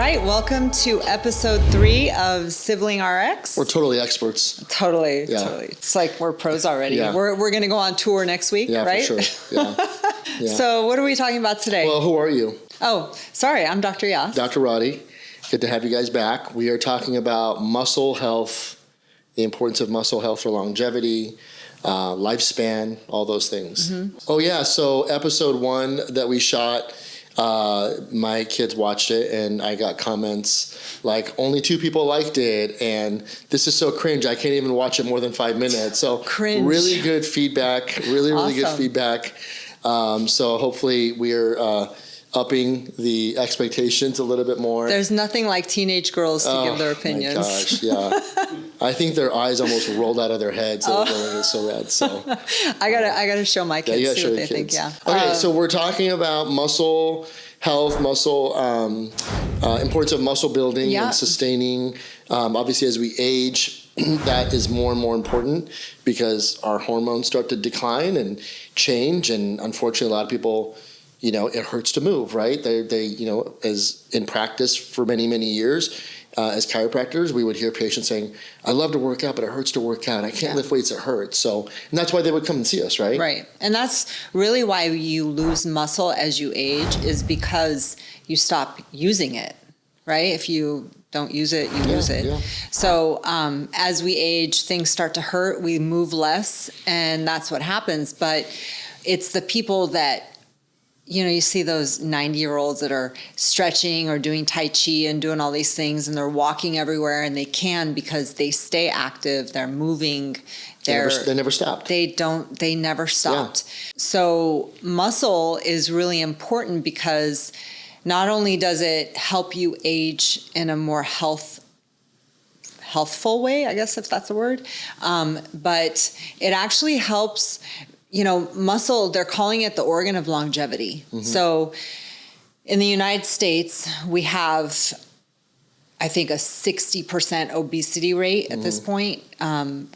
right, welcome to episode 3 of Sibling Rx. We're totally experts. Totally. It's like we're pros already. Yeah. We're going to go on tour next week, right? For sure. Yeah. So what are we talking about today? Well, who are you? Oh, sorry, I'm Dr. Yas. Dr. Radi. Good to have you guys back. We are talking about muscle health, the importance of muscle health for longevity, lifespan, all those things. Mm-hmm. Oh, yeah. So episode 1 that we shot, my kids watched it and I got comments like only 2 people liked it and this is so cringe, I can't even watch it more than 5 minutes. So cringe. Really good feedback, really good feedback. So hopefully we're upping the expectations a little bit more. There's nothing like teenage girls to give their opinions. My gosh, yeah. I think their eyes almost rolled out of their heads. They were going so red. So I gotta show my kids, see what they think. Yeah. Okay, so we're talking about muscle health, importance of muscle building and sustaining. Obviously, as we age, that is more and more important because our hormones start to decline and change, and unfortunately, a lot of people, it hurts to move, right? They as in practice for many, many years, as chiropractors, we would hear patients saying, I love to work out, but it hurts to work out. I can't lift weights, it hurts. So, and that's why they would come and see us, right? Right. And that's really why you lose muscle as you age, is because you stop using it, right? If you don't use it, you lose it. Yeah. So as we age, things start to hurt, we move less, and that's what happens. But it's the people that, you see those 90-year-olds that are stretching or doing Tai Chi and doing all these things, and they're walking everywhere, and they can because they stay active, they're moving. They never stopped. They never stopped. Yeah. So muscle is really important because not only does it help you age in a more healthful way, I guess if that's a word, but it actually helps. Muscle, they're calling it the organ of longevity. Mm-hmm. So in the United States, we have, I think, a 60% obesity rate at this point,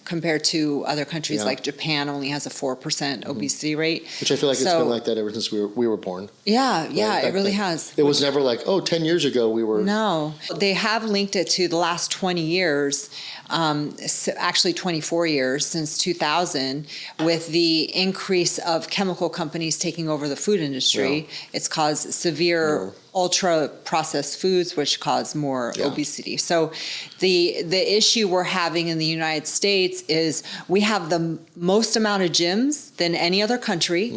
compared to other countries like Japan only has a 4% obesity rate. Which I feel like it's been like that ever since we were born. Yeah, right? It really has. It was never like, 10 years ago we were... No. They have linked it to the last 20 years, actually 24 years since 2000, with the increase of chemical companies taking over the food industry. Yeah. It's caused severe ultra-processed foods, which cause more obesity. So the issue we're having in the United States is we have the most amount of gyms than any other country,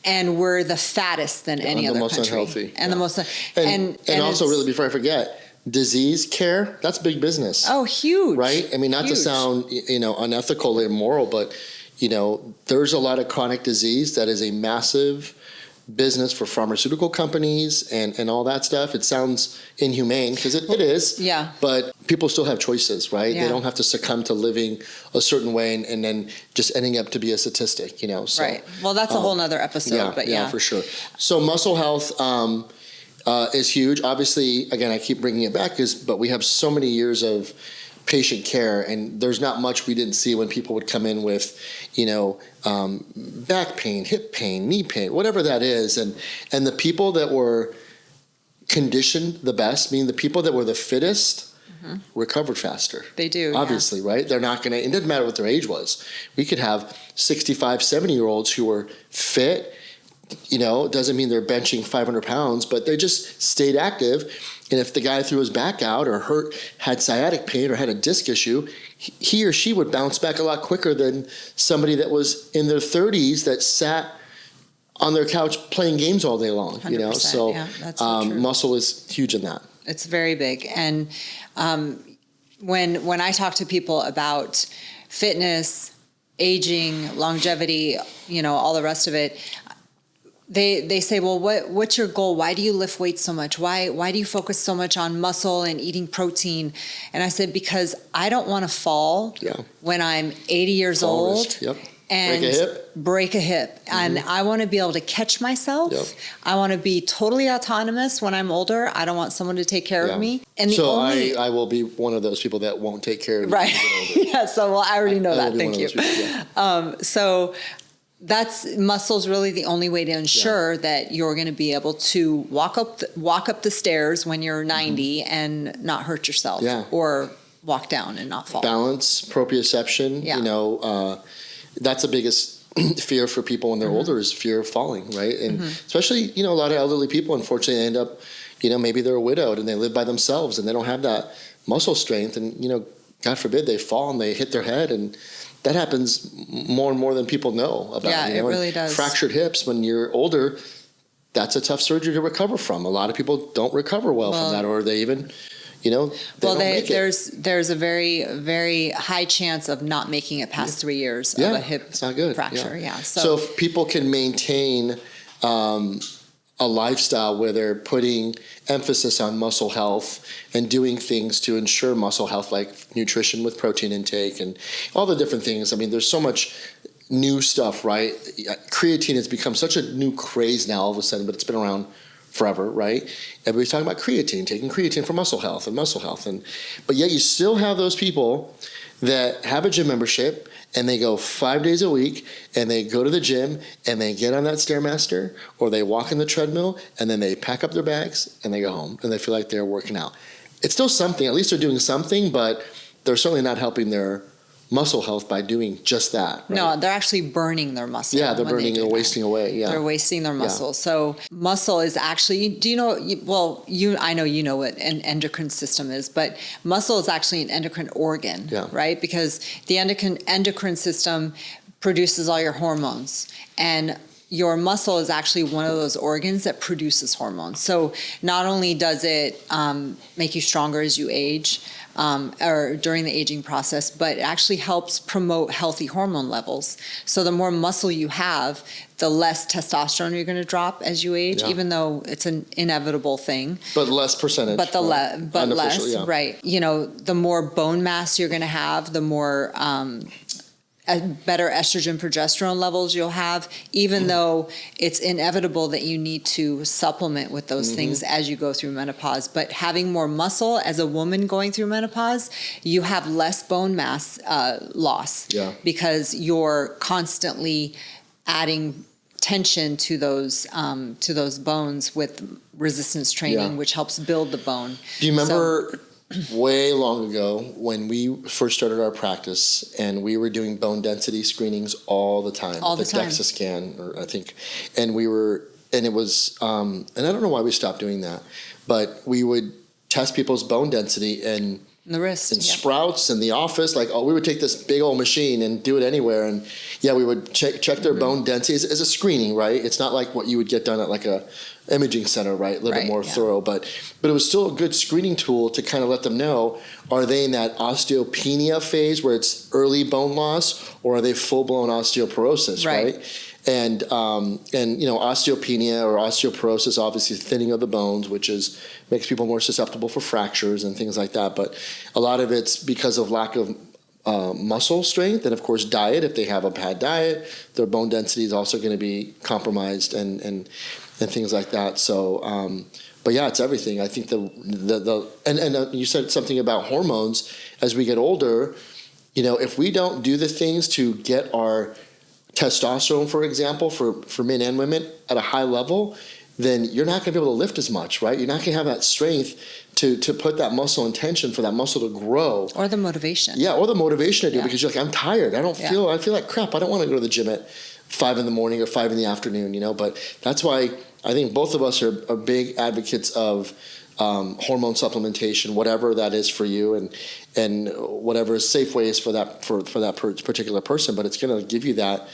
and we're the fattest than any other country. Unhealthy. And the most unhealthy. And also, really, before I forget, disease care, that's big business. Oh, huge. Right? I mean, not to sound, unethical or immoral, but, there's a lot of chronic disease that is a massive business for pharmaceutical companies and all that stuff. It sounds inhumane because it is. Yeah. But people still have choices, right? Yeah. They don't have to succumb to living a certain way and then just ending up to be a statistic, So, right. Well, that's a whole nother episode. Yeah, for sure. So muscle health is huge. Obviously, again, I keep bringing it back but we have so many years of patient care, and there's not much we didn't see when people would come in with, back pain, hip pain, knee pain, whatever that is, and the people that were conditioned the best, meaning the people that were the fittest, recovered faster. They do, obviously, right? They're not going to. It doesn't matter what their age was. We could have 65, 70-year-olds who were fit. It doesn't mean they're benching 500 pounds, but they just stayed active. And if the guy threw his back out or had sciatic pain or had a disc issue, he or she would bounce back a lot quicker than somebody that was in their 30s that sat on their couch playing games all day long. So that's so true. Muscle is huge in that. It's very big. And when I talk to people about fitness, aging, longevity, all the rest of it, They say, well, what's your goal? Why do you lift weights so much? Why do you focus so much on muscle and eating protein? And I said, because I don't want to fall when I'm 80 years old and break a hip. And I want to be able to catch myself. I want to be totally autonomous when I'm older. I don't want someone to take care of me. And I will be one of those people that won't take care of you. Right. So I already know that. Thank you. muscle's really the only way to ensure that you're going to be able to walk up the stairs when you're 90 and not hurt yourself, or walk down and not fall. Balance, proprioception, that's the biggest fear for people when they're older, is fear of falling, right? And especially, a lot of elderly people, unfortunately, end up, maybe they're widowed and they live by themselves and they don't have that muscle strength, and, God forbid they fall and they hit their head, and that happens more and more than people know about. Yeah, it really does. Fractured hips when you're older, that's a tough surgery to recover from. A lot of people don't recover well from that, or they even, don't make it. There's a very, very high chance of not making it past 3 years of a hip it's not good. fracture. So if people can maintain a lifestyle where they're putting emphasis on muscle health and doing things to ensure muscle health, like nutrition with protein intake and all the different things. I mean, there's so much new stuff, right? Creatine has become such a new craze now all of a sudden, but it's been around forever, right? Everybody's talking about creatine, taking creatine for muscle health, but yet you still have those people that have a gym membership and they go 5 days a week and they go to the gym and they get on that Stairmaster or they walk in the treadmill and then they pack up their bags and they go home and they feel like they're working out. It's still something, at least they're doing something, but they're certainly not helping their muscle health by doing just that. Right? No, they're actually burning their muscle. Yeah, they're burning and wasting away. Yeah, they're wasting their muscle. So muscle is actually. Do you know? I know you know what an endocrine system is, but muscle is actually an endocrine organ, right? Because the endocrine system produces all your hormones, and your muscle is actually one of those organs that produces hormones. So not only does it make you stronger as you age, or during the aging process, but it actually helps promote healthy hormone levels. So the more muscle you have, the less testosterone you're going to drop as you age, even though it's an inevitable thing. But less percentage. But less, right. The more bone mass you're going to have, the more better estrogen progesterone levels you'll have, even though it's inevitable that you need to supplement with those things as you go through menopause. But having more muscle as a woman going through menopause, you have less bone mass loss because you're constantly adding tension to those bones with resistance training, which helps build the bone. Do you remember way long ago when we first started our practice and we were doing bone density screenings all the time? All the time. DEXA scan, or I think, and it was, and I don't know why we stopped doing that, but we would test people's bone density and the wrist and Sprouts in the office, we would take this big old machine and do it anywhere, and we would check their bone density as a screening, right? It's not like what you would get done at like a imaging center, right? A little bit more thorough, but it was still a good screening tool to kind of let them know, are they in that osteopenia phase where it's early bone loss, or are they full-blown osteoporosis, right? And osteopenia or osteoporosis, obviously thinning of the bones, which makes people more susceptible for fractures and things like that. But a lot of it's because of lack of muscle strength, and of course diet. If they have a bad diet, their bone density is also going to be compromised and things like that. So, but it's everything. I think and you said something about hormones. As we get older, if we don't do the things to get our testosterone, for example, for men and women at a high level, then you're not going to be able to lift as much, right? You're not going to have that strength to put that muscle in tension for that muscle to grow. Or the motivation. Yeah, or the motivation to do, because you're like, I'm tired. I feel like crap. I don't want to go to the gym at 5 a.m. or 5 p.m, but that's why I think both of us are big advocates of hormone supplementation, whatever that is for you, and whatever safe ways for that particular person. But it's going to give you that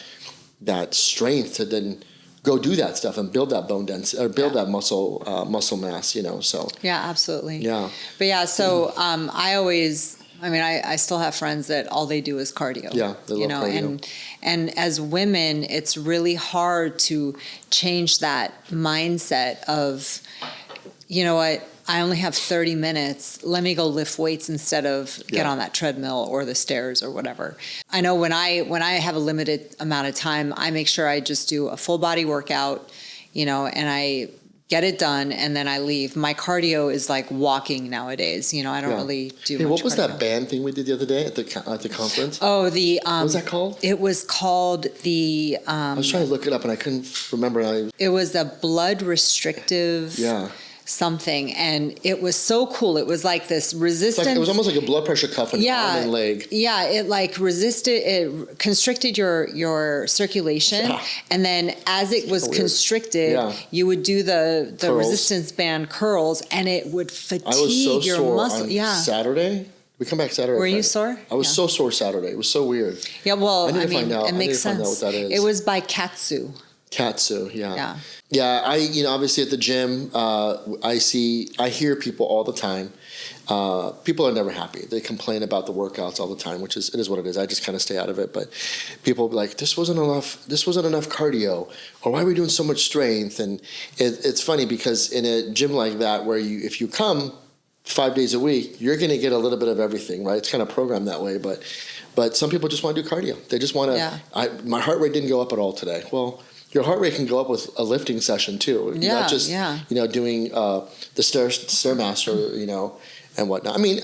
strength to then go do that stuff and build that bone density or build that muscle mass. So absolutely. But so I still have friends that all they do is cardio. Yeah, they love cardio. And as women, it's really hard to change that mindset of, you know what, I only have 30 minutes. Let me go lift weights instead of get on that treadmill or the stairs or whatever. I know when I have a limited amount of time, I make sure I just do a full body workout, and I get it done, and then I leave. My cardio is like walking nowadays. I don't really do Hey, much what was cardio. that band thing we did the other day at the conference? Oh, what was that called? It was called the. I was trying to look it up and I couldn't remember. It was a blood restrictive. Yeah. Something, and it was so cool. It was like this resistance. It was almost like a blood pressure cuff on your arm and leg. Yeah, it like it constricted your circulation, and then as it was constricted, you would do the resistance band curls, and it would fatigue I was so your sore muscle. on Saturday. We come back Saturday. Were you sore? I was so sore Saturday. It was so weird. Yeah, well, I mean, it makes sense. Find out what that is. It was by Katsu. Katsu, yeah. I obviously at the gym, I hear people all the time. People are never happy. They complain about the workouts all the time, which it is what it is. I just kind of stay out of it. But people be like, this wasn't enough cardio, or why are we doing so much strength? And it's funny because in a gym like that, where if you come 5 days a week, you're going to get a little bit of everything, right? It's kind of programmed that way, but some people just want to do cardio. They just want to. My heart rate didn't go up at all today. Well, your heart rate can go up with a lifting session too. Not just doing the Stairmaster, and whatnot. I mean,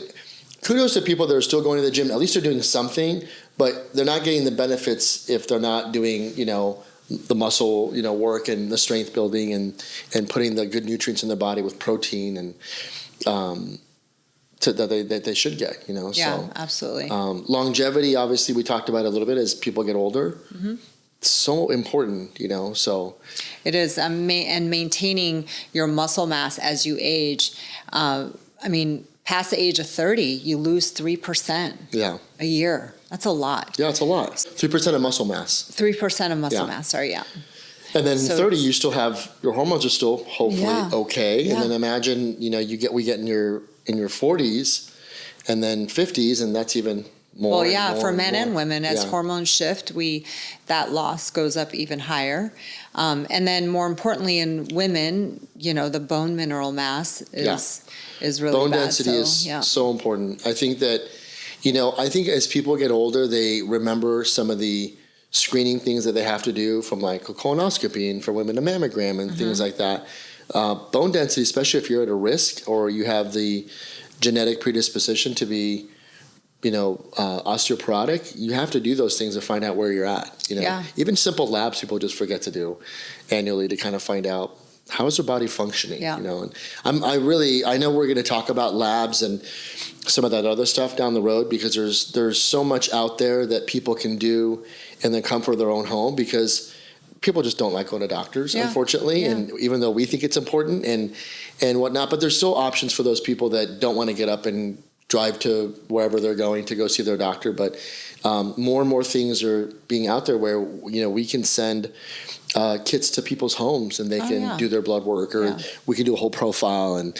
kudos to people that are still going to the gym. At least they're doing something, but they're not getting the benefits if they're not doing the muscle work and the strength building and putting the good nutrients in their body with protein and that they should get. So absolutely. Longevity, obviously, we talked about it a little bit as people get older. Mm-hmm. So important, so. It is, and maintaining your muscle mass as you age. Past the age of 30, you lose 3% a year. That's a lot. Yeah, it's a lot. 3% of muscle mass. 3% of muscle mass, sorry, And then 30, you still have, your hormones are still hopefully okay. Yeah. And then imagine, we get in your 40s and then 50s, and that's even more. Well, for men and women, as hormones shift, that loss goes up even higher. And then more importantly in women, the bone mineral mass is really bone bad. Density is so important. I think that, I think as people get older, they remember some of the screening things that they have to do, from like a colonoscopy and for women a mammogram and things like that. Bone density, especially if you're at a risk or you have the genetic predisposition to be osteoporotic, you have to do those things to find out where you're at. Even simple labs people just forget to do annually to kind of find out how is their body functioning. And I know we're going to talk about labs and some of that other stuff down the road, because there's so much out there that people can do in the comfort of their own home, because people just don't like going to doctors, unfortunately. And even though we think it's important and whatnot, but there's still options for those people that don't want to get up and drive to wherever they're going to go see their doctor. But more and more things are being out there where, we can send kits to people's homes and they can do their blood work, or we can do a whole profile and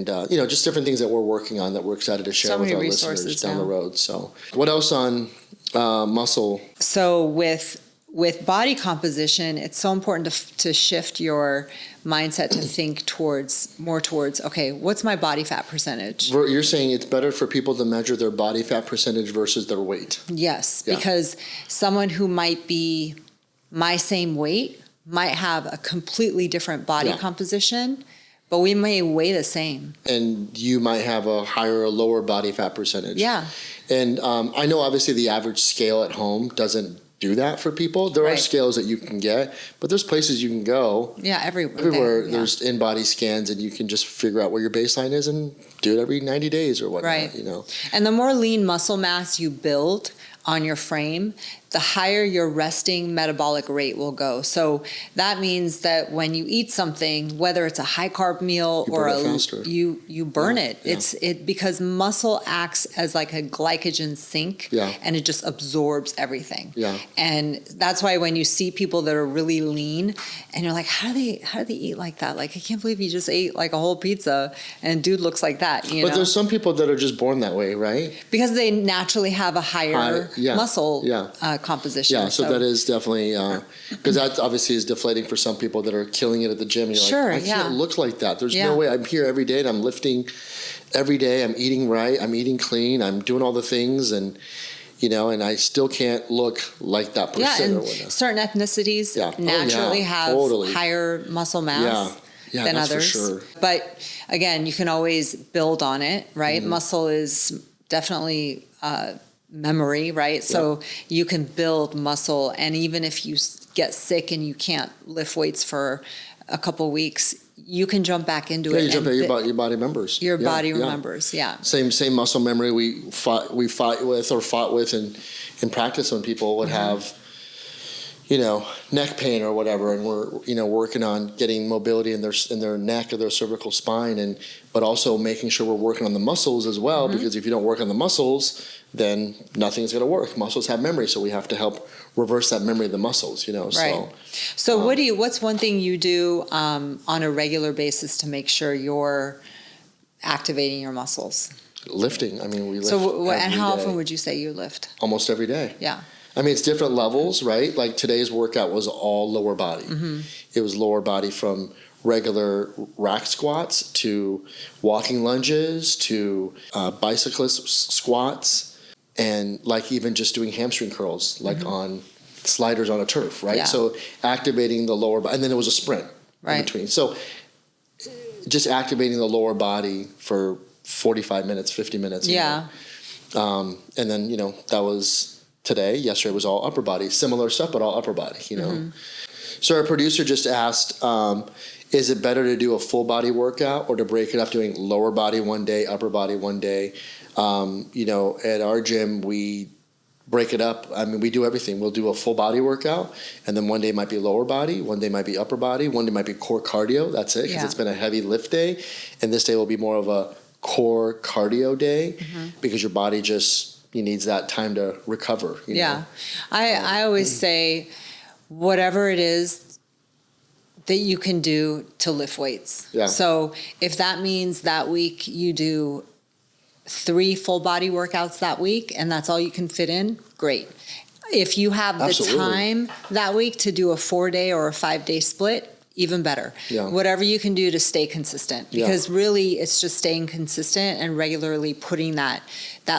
just different things that we're working on that we're excited to share with our listeners down the road. So what else on muscle? So with body composition, it's so important to shift your mindset to think more towards, okay, what's my body fat percentage? You're saying it's better for people to measure their body fat percentage versus their weight. Yes, because someone who might be my same weight might have a completely different body composition, but we may weigh the same. And you might have a higher or lower body fat percentage. Yeah. And I know obviously the average scale at home doesn't do that for people. There are scales that you can get, but there's places you can go. Yeah, everywhere. There's in-body scans, and you can just figure out where your baseline is and do it every 90 days or whatnot. Right. And the more lean muscle mass you build on your frame, the higher your resting metabolic rate will go. So that means that when you eat something, whether it's a high carb meal or you burn it. Yeah. It's because muscle acts as like a glycogen sink, and it just absorbs everything. Yeah. And that's why when you see people that are really lean and you're like, how do they eat like that? Like, I can't believe you just ate like a whole pizza and dude looks like that. But there's some people that are just born that way, right? Because they naturally have a higher muscle composition. Yeah, so that is definitely, because that obviously is deflating for some people that are killing it at the gym. You're like, I can't look like that. There's no way. I'm here every day and I'm lifting every day. I'm eating right. I'm eating clean. I'm doing all the things, and and I still can't look like that person. Yeah, and certain ethnicities naturally have higher muscle mass. Yeah, than that's for others. sure. But again, you can always build on it, right? Muscle is definitely memory, right? So you can build muscle, and even if you get sick and you can't lift weights for a couple weeks, you can jump back into it. You jump your body remembers. Your body remembers, Same muscle memory we fought with in practice when people would have, neck pain or whatever, and we're, working on getting mobility in their neck or their cervical spine, but also making sure we're working on the muscles as well, because if you don't work on the muscles, then nothing's going to work. Muscles have memory, so we have to help reverse that memory of the muscles, Right. So what's one thing you do on a regular basis to make sure you're activating your muscles? Lifting. I mean, we lift. So, and how day. often would you say you lift? Almost every day. Yeah. I mean, it's different levels, right? Like today's workout was all lower body. It was lower body from regular rack squats to walking lunges to bicyclist squats, and like even just doing hamstring curls, like on sliders on a turf, right? Yeah. So activating the lower body, and then there was a sprint in between. So just activating the lower body for 45 minutes, 50 minutes. Yeah. And then, that was today. Yesterday was all upper body, similar stuff, but all upper body, So our producer just asked, is it better to do a full body workout or to break it up, doing lower body one day, upper body one day? At our gym, we break it up. I mean, we do everything. We'll do a full body workout, and then one day might be lower body, one day might be upper body, one day might be core cardio. That's it, because it's been a heavy lift day. And this day will be more of a core cardio day, because your body needs that time to recover. I always say, whatever it is that you can do to lift weights. Yeah. So if that means that week you do 3 full body workouts that week and that's all you can fit in, great. If you have the time that week to do a 4-day or a 5-day split, even better. Yeah. Whatever you can do to stay consistent, because really it's just staying consistent and regularly putting that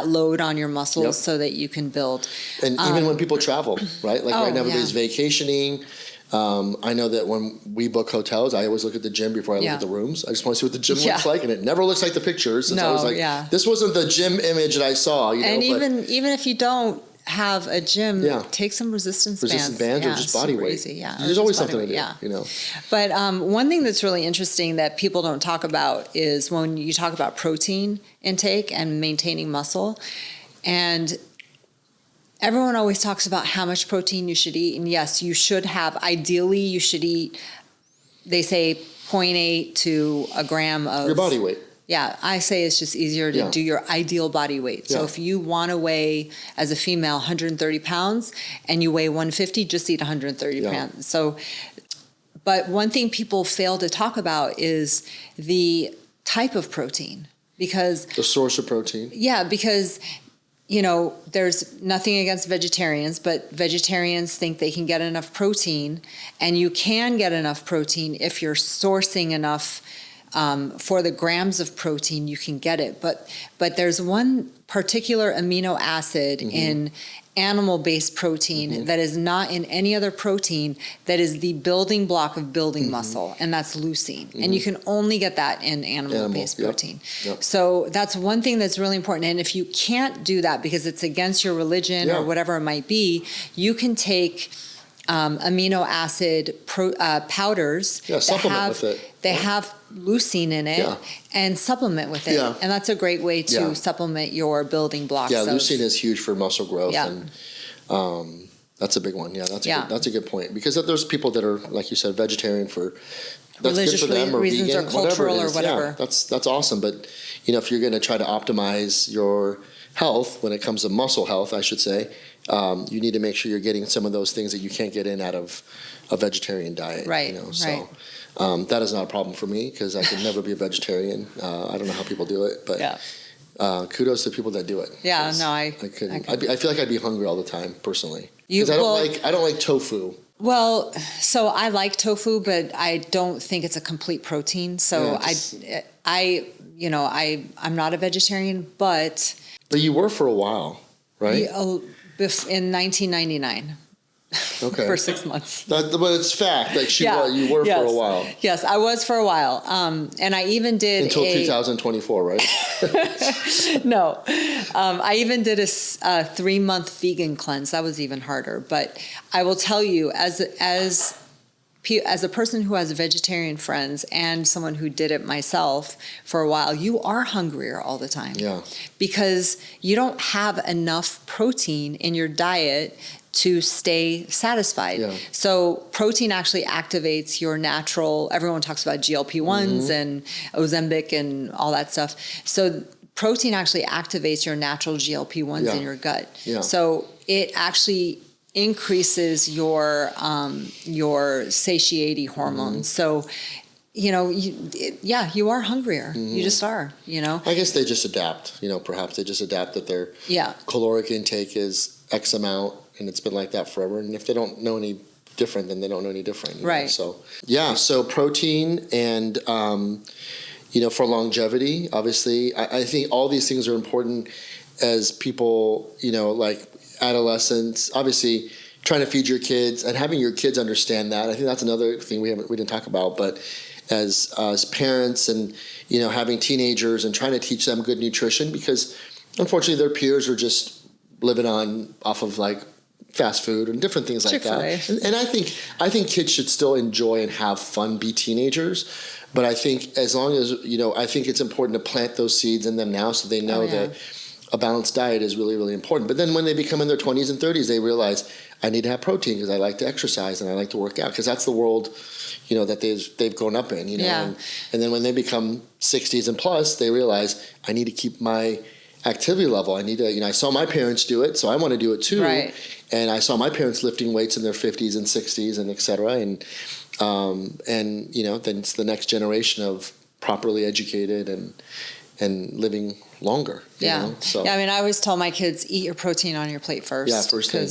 load on your muscles so that you can build. And even when people travel, right? Like right now everybody's vacationing. I know that when we book hotels, I always look at the gym before I look at the rooms. I just want to see what the gym looks like, and it never looks like the pictures. So I was like, this wasn't the gym image that I saw. And even if you don't have a gym, take some resistance bands or just body weight. Easy, There's always something to do. But one thing that's really interesting that people don't talk about is when you talk about protein intake and maintaining muscle, and everyone always talks about how much protein you should eat. And yes, you should have, ideally you should eat, they say 0.8 to a gram of your body weight. Yeah, I say it's just easier to do your ideal body weight. So if you want to weigh, as a female, 130 pounds and you weigh 150, just eat 130 pounds. So, but one thing people fail to talk about is the type of protein, because the source of protein. Yeah, because there's nothing against vegetarians, but vegetarians think they can get enough protein, and you can get enough protein if you're sourcing enough. For the grams of protein, you can get it. But there's one particular amino acid in animal-based protein that is not in any other protein, that is the building block of building muscle, and that's leucine. And you can only get that in animal-based protein. Yep. So that's one thing that's really important. And if you can't do that because it's against your religion or whatever it might be, you can take amino acid powders. Yeah, supplement with it. They have leucine in it and supplement with it. Yeah. And that's a great way to supplement your building blocks. Yeah, leucine is huge for muscle growth. Yeah. And that's a big one. Yeah, that's a good point. Because there's people that are, like you said, vegetarian for religious good for them, or reasons, vegan, or cultural, or whatever. Yeah, that's awesome. But if you're going to try to optimize your health, when it comes to muscle health, I should say, you need to make sure you're getting some of those things that you can't get in out of a vegetarian diet. Right. So that is not a problem for me, because I could never be a vegetarian. I don't know how people do it, but kudos to people that do it. Yeah, no, I couldn't. I feel like I'd be hungry all the time, personally, because I don't like tofu. Well, so I like tofu, but I don't think it's a complete protein. So I'm not a vegetarian, but you were for a while, right? In 1999. Okay. For 6 months. But it's fact that you were yes. for a while. Yes, I was for a while. And I even did until 2024, right? No. I even did a 3-month vegan cleanse. That was even harder. But I will tell you, as a person who has vegetarian friends and someone who did it myself for a while, you are hungrier all the time. Yeah. Because you don't have enough protein in your diet to stay satisfied. Yeah. So protein actually activates your natural, everyone talks about GLP-1s and Ozempic and all that stuff. So protein actually activates your natural GLP-1s in your gut. Yeah. So it actually increases your satiety hormones. So, you are hungrier. You just are, I guess they just adapt, perhaps they just adapt that their caloric intake is X amount and it's been like that forever. And if they don't know any different, then they don't know any different. Right. So, so protein and, for longevity, obviously, I think all these things are important as people, like adolescents, obviously trying to feed your kids and having your kids understand that. I think that's another thing we didn't talk about, but as parents and, having teenagers and trying to teach them good nutrition, because unfortunately their peers are just living off of like fast food and different things like Chick-fil-A. that. And I think kids should still enjoy and have fun, be teenagers. But I think as long as, I think it's important to plant those seeds in them now so they know that a balanced diet is really, really important. But then when they become in their 20s and 30s, they realize I need to have protein because I like to exercise and I like to work out, because that's the world, that they've grown up in, and then when they become 60s and plus, they realize I need to keep my activity level. I need to, I saw my parents do it, so I want to do it too. Right. And I saw my parents lifting weights in their 50s and 60s and et cetera. And then it's the next generation of properly educated and living longer. So, I always tell my kids, eat your protein on your plate first. Yeah, first thing,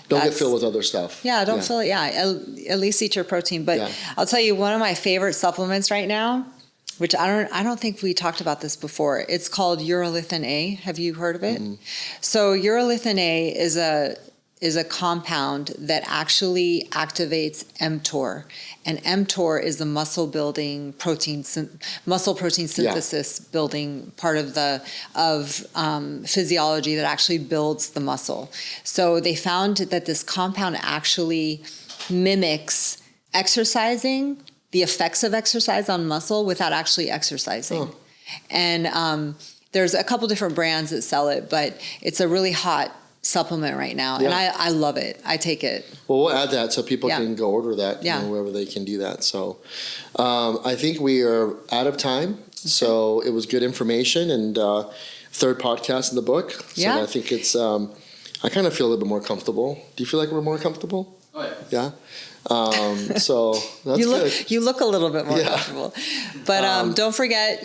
Don't get filled with other stuff. Yeah, don't fill it. Yeah, at least eat your protein. But I'll tell you, one of my favorite supplements right now, which I don't think we talked about this before. It's called urolithin A. Have you heard of it? Mm-hmm. So urolithin A is a compound that actually activates mTOR, and mTOR is the muscle protein synthesis building part of physiology that actually builds the muscle. So they found that this compound actually mimics exercising, the effects of exercise on muscle without actually exercising. Oh. And there's a couple different brands that sell it, but it's a really hot supplement right now, and I love it. I take it. Well, we'll add that so people can go order that wherever they can do that. So I think we are out of time. So it was good information, and third podcast in the book. So I think it's I kind of feel a little bit more comfortable. Do you feel like we're more comfortable? Oh yeah. Yeah. So that's good. You look a little bit more comfortable, but don't forget,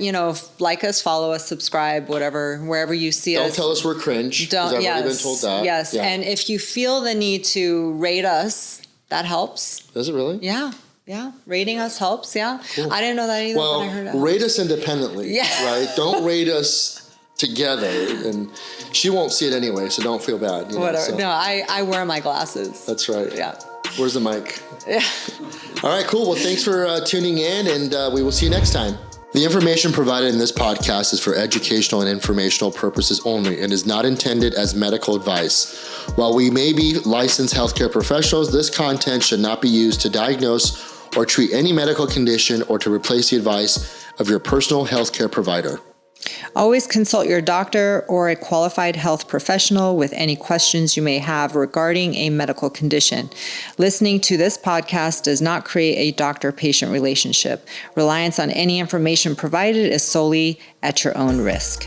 like us, follow us, subscribe, wherever you see us. Don't tell us we're cringe. I've already been told that. Yes, and if you feel the need to rate us, that helps. Does it really? Yeah. Yeah, rating us helps. Yeah, cool. I didn't know that either. Well, but I heard it rate us independently. Yeah, right. Don't rate us together, and she won't see it anyway, so don't feel bad. Whatever. So. No, I wear my glasses. That's right. Yeah. Where's the mic? Yeah. All right, cool. Well, thanks for tuning in, and we will see you next time. The information provided in this podcast is for educational and informational purposes only and is not intended as medical advice. While we may be licensed healthcare professionals, this content should not be used to diagnose or treat any medical condition or to replace the advice of your personal healthcare provider. Always consult your doctor or a qualified health professional with any questions you may have regarding a medical condition. Listening to this podcast does not create a doctor-patient relationship. Reliance on any information provided is solely at your own risk.